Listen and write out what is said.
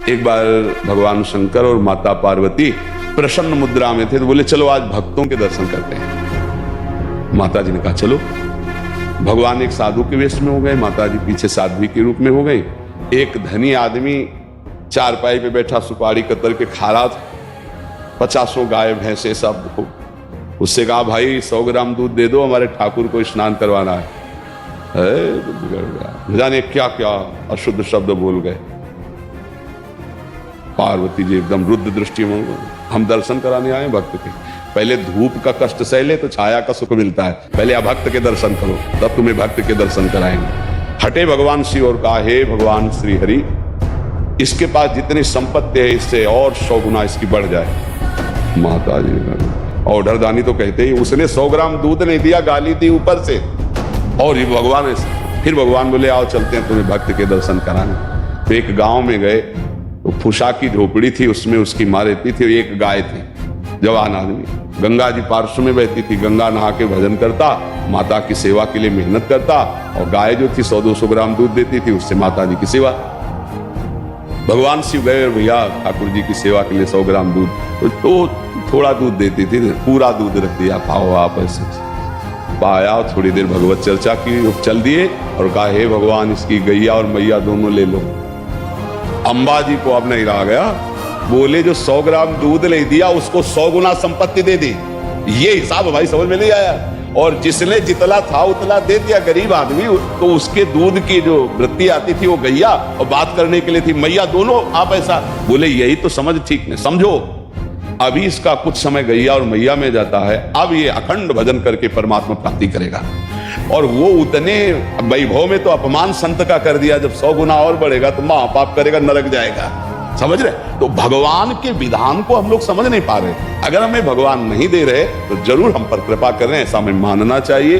एक बार भगवान शंकर और माता पार्वती प्रसन्न मुद्रा में थे, तो बोले चलो आज भक्तों के दर्शन करते हैं। माता जी ने कहा चलो। भगवान एक साधु के वेश में हो गए, माता जी पीछे साध्वी के रूप में हो गई। एक धनी आदमी चारपाई पे बैठा सुपारी कतर के खा रहा था, 50 गाय भैंसे सब। उससे कहा भाई 100 ग्राम दूध दे दो, हमारे ठाकुर को स्नान करवाना है। बिगड़ गया, जाने क्या क्या अशुद्ध शब्द बोल गए। पार्वती जी एकदम रुद्र दृष्टि में, हम दर्शन कराने आए भक्त के। पहले धूप का कष्ट सह ले तो छाया का सुख मिलता है, पहले अभक्त के दर्शन करो तब तुम्हें भक्त के दर्शन कराएंगे। हटे भगवान शिव और कहा हे भगवान श्री हरि, इसके पास जितनी संपत्ति है इससे और 100 गुना इसकी बढ़ जाए। माता जी और डरदानी तो कहते ही उसने 100 ग्राम दूध नहीं दिया, गाली दी ऊपर से। और ये भगवान ऐसे, फिर भगवान बोले आओ चलते हैं तुम्हें भक्त के दर्शन कराने। तो एक गांव में गए, तो फुसा की झोपड़ी थी, उसमें उसकी माँ रहती थी। एक गाय थी, जवान आदमी, गंगा जी पार्श्व में बहती थी। गंगा नहा के भजन करता, माता की सेवा के लिए मेहनत करता, और गाय जो थी 100-200 ग्राम दूध देती थी, उससे माता जी की सेवा। भगवान शिव गए भैया ठाकुर जी की सेवा के लिए 100 ग्राम दूध, तो थोड़ा दूध देती थी, पूरा दूध रख दिया, पाओ आप ऐसे पाया। थोड़ी देर भगवत चर्चा की, चल दिए और कहा हे भगवान इसकी गैया और मैया दोनों ले लो। अंबा जी को अब नहीं रहा गया, बोले जो 100 ग्राम दूध ले दिया उसको 100 गुना संपत्ति दे दी। ये हिसाब भाई समझ में नहीं आया। और जिसने जितना था उतना दे दिया गरीब आदमी, तो उसके दूध की जो वृत्ति आती थी वो गैया, और बात करने के लिए थी मैया, दोनों आप ऐसा बोले। यही तो समझ ठीक नहीं, समझो अभी इसका कुछ समय गैया और मैया में जाता है, अब ये अखंड भजन करके परमात्मा प्राप्ति करेगा। और वो उतने वैभव में तो अपमान संत का कर दिया, जब 100 गुना और बढ़ेगा तो महापाप करेगा, नरक जाएगा। समझ रहे? तो भगवान के विधान को हम लोग समझ नहीं पा रहे। अगर हमें भगवान नहीं दे रहे तो जरूर हम पर कृपा कर रहे हैं, ऐसा हमें मानना चाहिए।